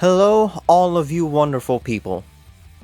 Hello, all of you wonderful people.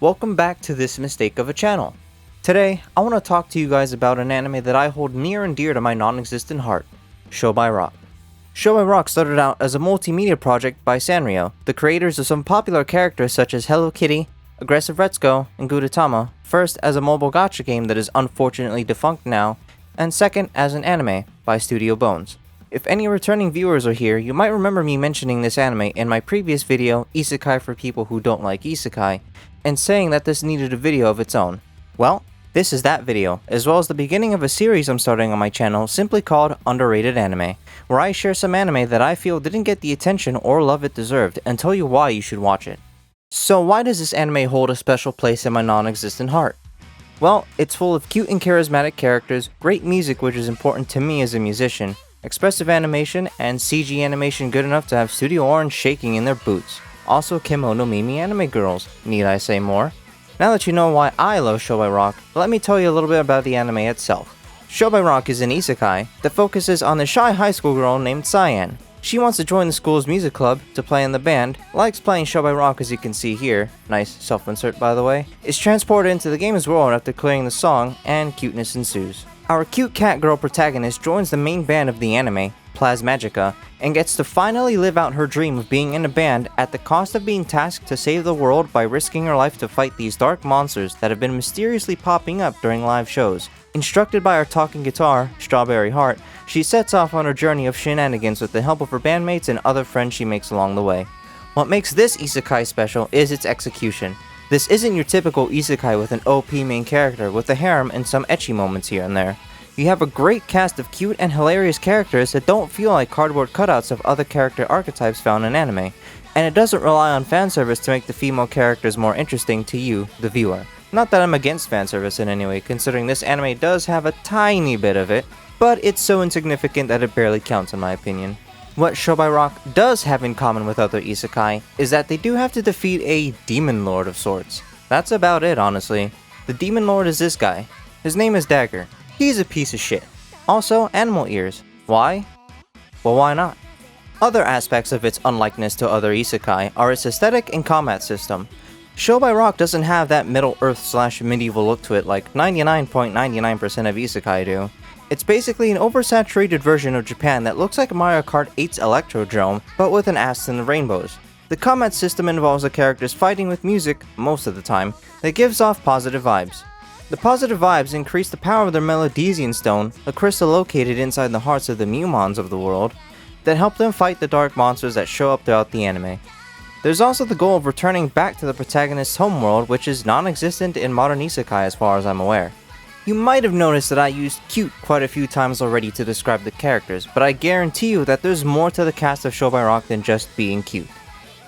Welcome back to this mistake of a channel. Today, I want to talk to you guys about an anime that I hold near and dear to my non-existent heart, Show by Rock. Show by Rock started out as a multimedia project by Sanrio, the creators of some popular characters such as Hello Kitty, Aggressive Retsuko, and Gudetama, first as a mobile gacha game that is unfortunately defunct now, and second as an anime by Studio Bones. If any returning viewers are here, you might remember me mentioning this anime in my previous video, Isekai for people who don't like Isekai, and saying that this needed a video of its own. Well, this is that video, as well as the beginning of a series I'm starting on my channel simply called Underrated Anime, where I share some anime that I feel didn't get the attention or love it deserved and tell you why you should watch it. So why does this anime hold a special place in my non-existent heart? Well, it's full of cute and charismatic characters, great music which is important to me as a musician, expressive animation, and CG animation good enough to have Studio Orange shaking in their boots. Also Kimono Mimi anime girls, need I say more? Now that you know why I love Show by Rock, let me tell you a little bit about the anime itself. Show by Rock is an isekai that focuses on the shy high school girl named Cyan. She wants to join the school's music club to play in the band, likes playing Show by Rock as you can see here, nice self-insert by the way, is transported into the game's world after clearing the song, and cuteness ensues. Our cute cat girl protagonist joins the main band of the anime, Plasmagica, and gets to finally live out her dream of being in a band at the cost of being tasked to save the world by risking her life to fight these dark monsters that have been mysteriously popping up during live shows. Instructed by her talking guitar, Strawberry Heart, she sets off on her journey of shenanigans with the help of her bandmates and other friends she makes along the way. What makes this isekai special is its execution. This isn't your typical isekai with an OP main character with a harem and some ecchi moments here and there. You have a great cast of cute and hilarious characters that don't feel like cardboard cutouts of other character archetypes found in anime, and it doesn't rely on fanservice to make the female characters more interesting to you, the viewer. Not that I'm against fanservice in any way, considering this anime does have a tiny bit of it, but it's so insignificant that it barely counts in my opinion. What Show by Rock does have in common with other isekai is that they do have to defeat a demon lord of sorts. That's about it, honestly. The demon lord is this guy. His name is Dagger. He's a piece of shit. Also, animal ears. Why? Well, why not? Other aspects of its unlikeness to other isekai are its aesthetic and combat system. Show by Rock doesn't have that Middle-earth/medieval look to it like 99.99% of isekai do. It's basically an oversaturated version of Japan that looks like Mario Kart 8's Electrodrome, but with an ass in the rainbows. The combat system involves the characters fighting with music, most of the time, that gives off positive vibes. The positive vibes increase the power of their Melodesian Stone, a crystal located inside the hearts of the Mumons of the world, that help them fight the dark monsters that show up throughout the anime. There's also the goal of returning back to the protagonist's homeworld, which is non-existent in modern isekai as far as I'm aware. You might have noticed that I used cute quite a few times already to describe the characters, but I guarantee you that there's more to the cast of Show by Rock than just being cute.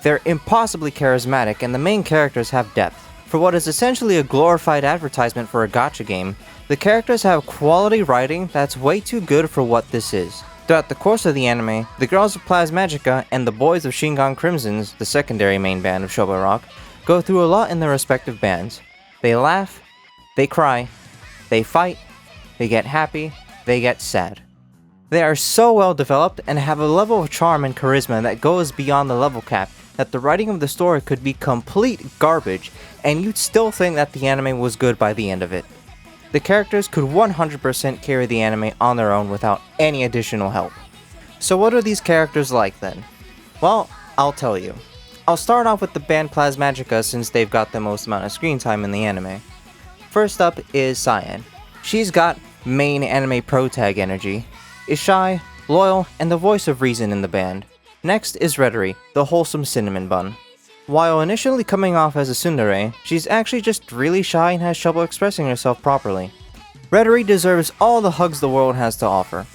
They're impossibly charismatic and the main characters have depth. For what is essentially a glorified advertisement for a gacha game, the characters have quality writing that's way too good for what this is. Throughout the course of the anime, the girls of Plasmagica and the boys of Shingon Crimson's, the secondary main band of Show by Rock, go through a lot in their respective bands. They laugh, they cry, they fight, they get happy, they get sad. They are so well developed and have a level of charm and charisma that goes beyond the level cap that the writing of the story could be complete garbage and you'd still think that the anime was good by the end of it. The characters could 100% carry the anime on their own without any additional help. So what are these characters like then? Well, I'll tell you. I'll start off with the band Plasmagica since they've got the most amount of screen time in the anime. First up is Cyan. She's got main anime protag energy, is shy, loyal, and the voice of reason in the band. Next is Redori, the wholesome cinnamon bun. While initially coming off as a tsundere, she's actually just really shy and has trouble expressing herself properly. Redori deserves all the hugs the world has to offer.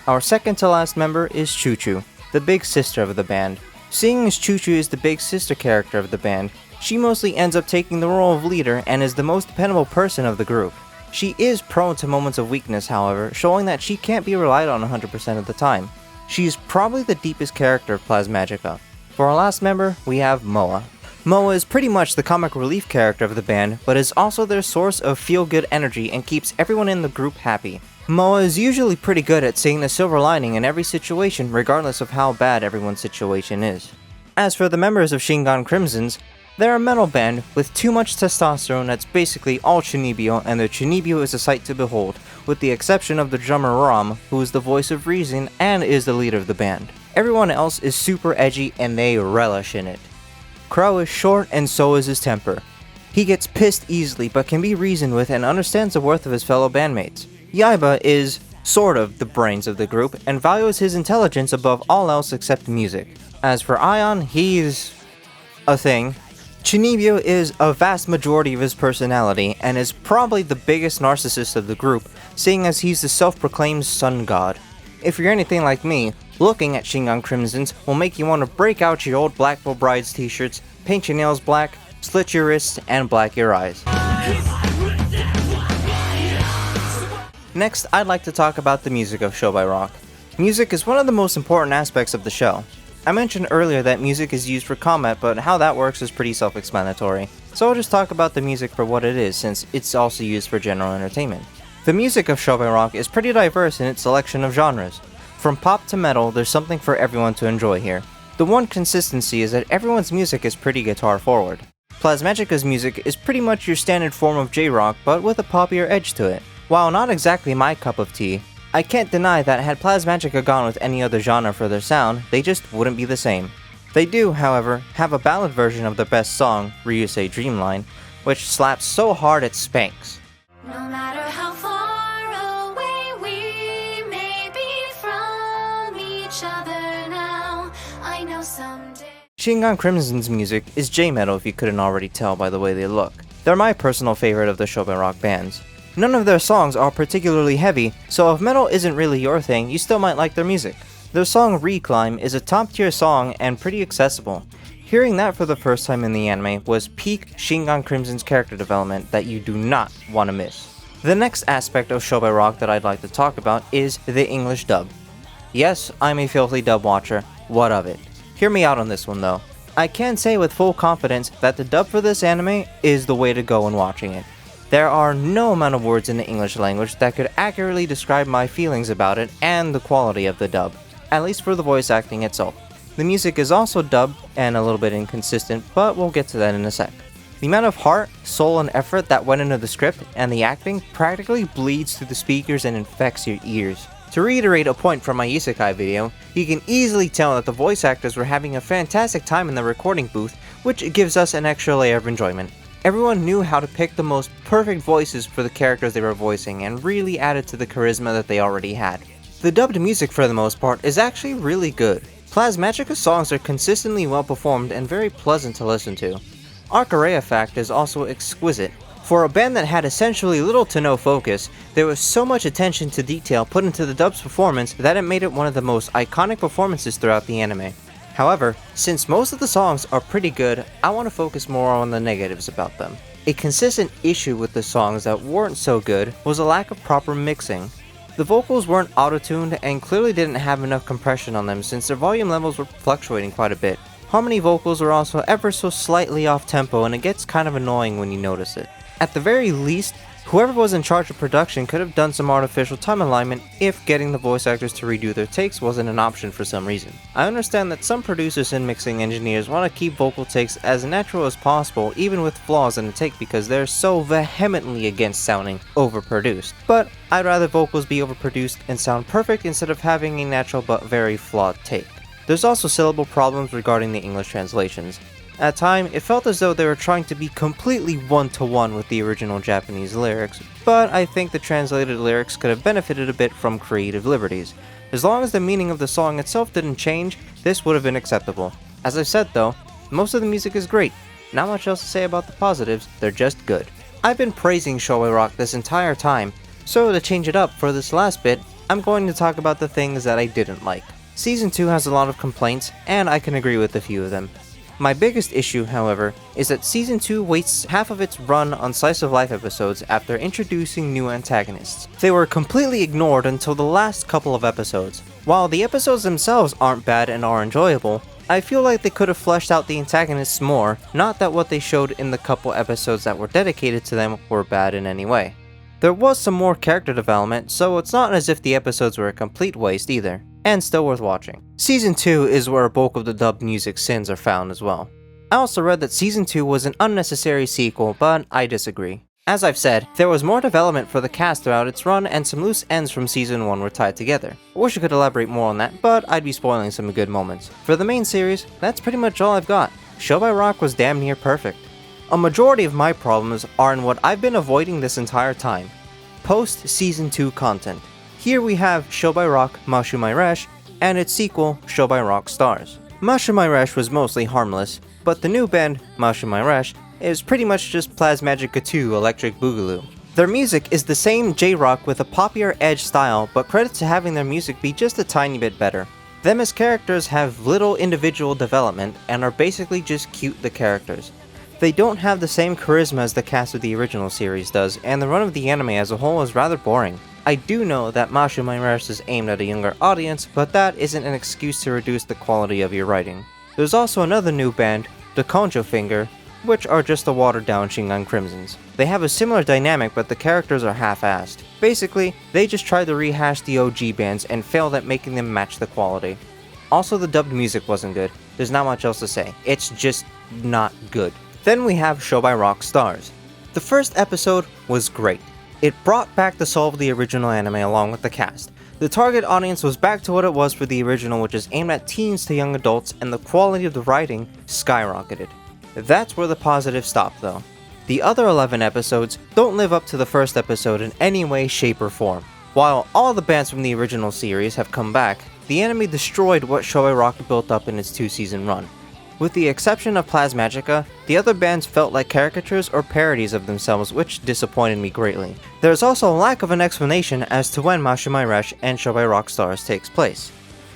Our second to last member is Choo Choo, the big sister of the band. Seeing as Choo Choo is the big sister character of the band, she mostly ends up taking the role of leader and is the most dependable person of the group. She is prone to moments of weakness, however, showing that she can't be relied on 100% of the time. She is probably the deepest character of Plasmagica. For our last member, we have Moa. Moa is pretty much the comic relief character of the band, but is also their source of feel-good energy and keeps everyone in the group happy. Moa is usually pretty good at seeing the silver lining in every situation regardless of how bad everyone's situation is. As for the members of Shingon Crimsons, they're a metal band with too much testosterone that's basically all Chunibyo, and their Chunibyo is a sight to behold, with the exception of the drummer Ram, who is the voice of reason and is the leader of the band. Everyone else is super edgy and they relish in it. Crow is short and so is his temper. He gets pissed easily but can be reasoned with and understands the worth of his fellow bandmates. Yaiba is sort of the brains of the group and values his intelligence above all else except music. As for Ion, he's a thing. Chunibyo is a vast majority of his personality and is probably the biggest narcissist of the group, seeing as he's the self-proclaimed sun god. If you're anything like me, looking at Shingon Crimsons will make you want to break out your old Blackville Brides t-shirts, paint your nails black, slit your wrists, and black your eyes. Next, I'd like to talk about the music of Show by Rock. Music is one of the most important aspects of the show. I mentioned earlier that music is used for combat, but how that works is pretty self-explanatory. So I'll just talk about the music for what it is, since it's also used for general entertainment. The music of Show by Rock is pretty diverse in its selection of genres. From pop to metal, there's something for everyone to enjoy here. The one consistency is that everyone's music is pretty guitar forward. Plasmagica's music is pretty much your standard form of J-rock, but with a poppier edge to it. While not exactly my cup of tea, I can't deny that had Plasmagica gone with any other genre for their sound, they just wouldn't be the same. They do, however, have a ballad version of their best song, Ryusei Dreamline, which slaps so hard it spanks. No matter how far away we may be from each other now, I know someday. Shingon Crimson's music is J-metal if you couldn't already tell by the way they look. They're my personal favorite of the Show by Rock bands. None of their songs are particularly heavy, so if metal isn't really your thing, you still might like their music. Their song Reclimb is a top tier song and pretty accessible. Hearing that for the first time in the anime was peak Shingon Crimson's character development that you do not want to miss. The next aspect of Show by Rock that I'd like to talk about is the English dub. Yes, I'm a filthy dub watcher, what of it? Hear me out on this one though. I can say with full confidence that the dub for this anime is the way to go when watching it. There are no amount of words in the English language that could accurately describe my feelings about it and the quality of the dub, at least for the voice acting itself. The music is also dubbed and a little bit inconsistent, but we'll get to that in a sec. The amount of heart, soul, and effort that went into the script and the acting practically bleeds through the speakers and infects your ears. To reiterate a point from my Isekai video, you can easily tell that the voice actors were having a fantastic time in the recording booth, which gives us an extra layer of enjoyment. Everyone knew how to pick the most perfect voices for the characters they were voicing and really added to the charisma that they already had. The dubbed music for the most part is actually really good. Plasmagica's songs are consistently well performed and very pleasant to listen to. Archaea Fact is also exquisite. For a band that had essentially little to no focus, there was so much attention to detail put into the dub's performance that it made it one of the most iconic performances throughout the anime. However, since most of the songs are pretty good, I want to focus more on the negatives about them. A consistent issue with the songs that weren't so good was a lack of proper mixing. The vocals weren't auto-tuned and clearly didn't have enough compression on them since their volume levels were fluctuating quite a bit. Harmony vocals are also ever so slightly off-tempo and it gets kind of annoying when you notice it. At the very least, whoever was in charge of production could have done some artificial time alignment if getting the voice actors to redo their takes wasn't an option for some reason. I understand that some producers and mixing engineers want to keep vocal takes as natural as possible even with flaws in the take because they're so vehemently against sounding overproduced. But I'd rather vocals be overproduced and sound perfect instead of having a natural but very flawed take. There's also syllable problems regarding the English translations. At times, it felt as though they were trying to be completely one-to-one with the original Japanese lyrics, but I think the translated lyrics could have benefited a bit from creative liberties. As long as the meaning of the song itself didn't change, this would have been acceptable. As I've said though, most of the music is great. Not much else to say about the positives, they're just good. I've been praising Showa Rock this entire time, so to change it up for this last bit, I'm going to talk about the things that I didn't like. Season 2 has a lot of complaints, and I can agree with a few of them. My biggest issue, however, is that Season 2 wastes half of its run on slice-of-life episodes after introducing new antagonists. They were completely ignored until the last couple of episodes. While the episodes themselves aren't bad and are enjoyable, I feel like they could have fleshed out the antagonists more, not that what they showed in the couple episodes that were dedicated to them were bad in any way. There was some more character development, so it's not as if the episodes were a complete waste either. and still worth watching. Season 2 is where a bulk of the dubbed music sins are found as well. I also read that Season 2 was an unnecessary sequel, but I disagree. As I've said, there was more development for the cast throughout its run, and some loose ends from Season 1 were tied together. I wish I could elaborate more on that, but I'd be spoiling some good moments. For the main series, that's pretty much all I've got. Show by Rock was damn near perfect. A majority of my problems are in what I've been avoiding this entire time: post-Season 2 content. Here we have Show by Rock Mashumai Resh, and its sequel, Show by Rock Stars. Mashumai Resh was mostly harmless, but the new band, Mashumai Resh, is pretty much just Plasmagica 2 Electric Boogaloo. Their music is the same J-rock with a poppier edge style, but credit to having their music be just a tiny bit better. Them as characters have little individual development and are basically just cute the characters. They don't have the same charisma as the cast of the original series does, and the run of the anime as a whole is rather boring. I do know that Mashumai Resh is aimed at a younger audience, but that isn't an excuse to reduce the quality of your writing. There's also another new band, the Konjo Finger, which are just the watered down Shingan Crimsons. They have a similar dynamic, but the characters are half-assed. Basically, they just tried to rehash the OG bands and failed at making them match the quality. Also, the dubbed music wasn't good. There's not much else to say. It's just not good. Then we have Show by Rock Stars. The first episode was great. It brought back the soul of the original anime along with the cast. The target audience was back to what it was for the original, which is aimed at teens to young adults, and the quality of the writing skyrocketed. That's where the positives stop though. The other 11 episodes don't live up to the first episode in any way, shape, or form. While all the bands from the original series have come back, the anime destroyed what Show by Rock built up in its 2-season run. With the exception of Plasmagica, the other bands felt like caricatures or parodies of themselves, which disappointed me greatly. There is also a lack of an explanation as to when Mashumai Resh and Show by Rock Stars takes place.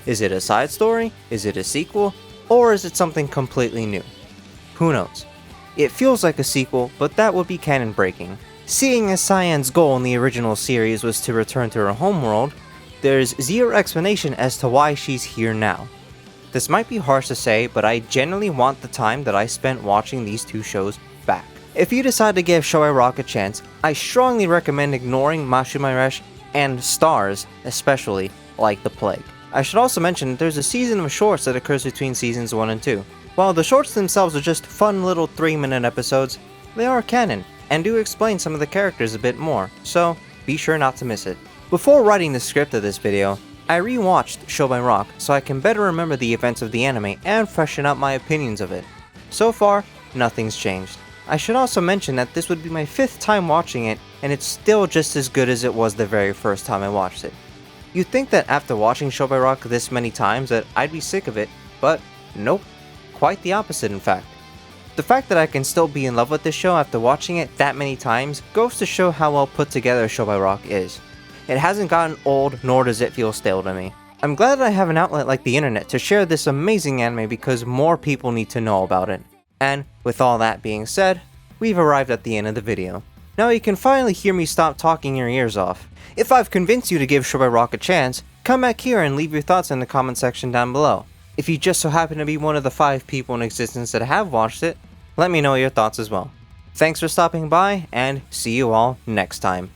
Is it a side story? Is it a sequel? Or is it something completely new? Who knows? It feels like a sequel, but that would be canon breaking. Seeing as Cyan's goal in the original series was to return to her homeworld, there's zero explanation as to why she's here now. This might be harsh to say, but I genuinely want the time that I spent watching these two shows back. If you decide to give Show by Rock a chance, I strongly recommend ignoring Mashumai Resh and Stars, especially, like the plague. I should also mention that there's a season of shorts that occurs between seasons 1 and 2. While the shorts themselves are just fun little 3-minute episodes, they are canon, and do explain some of the characters a bit more, so be sure not to miss it. Before writing the script of this video, I rewatched Show by Rock so I can better remember the events of the anime and freshen up my opinions of it. So far, nothing's changed. I should also mention that this would be my 5th time watching it, and it's still just as good as it was the very first time I watched it. You'd think that after watching Show by Rock this many times that I'd be sick of it, but nope. Quite the opposite, in fact. The fact that I can still be in love with this show after watching it that many times goes to show how well put together Show by Rock is. It hasn't gotten old, nor does it feel stale to me. I'm glad that I have an outlet like the internet to share this amazing anime because more people need to know about it. And, with all that being said, we've arrived at the end of the video. Now you can finally hear me stop talking your ears off. If I've convinced you to give Show by Rock a chance, come back here and leave your thoughts in the comment section down below. If you just so happen to be one of the 5 people in existence that have watched it, let me know your thoughts as well. Thanks for stopping by, and see you all next time.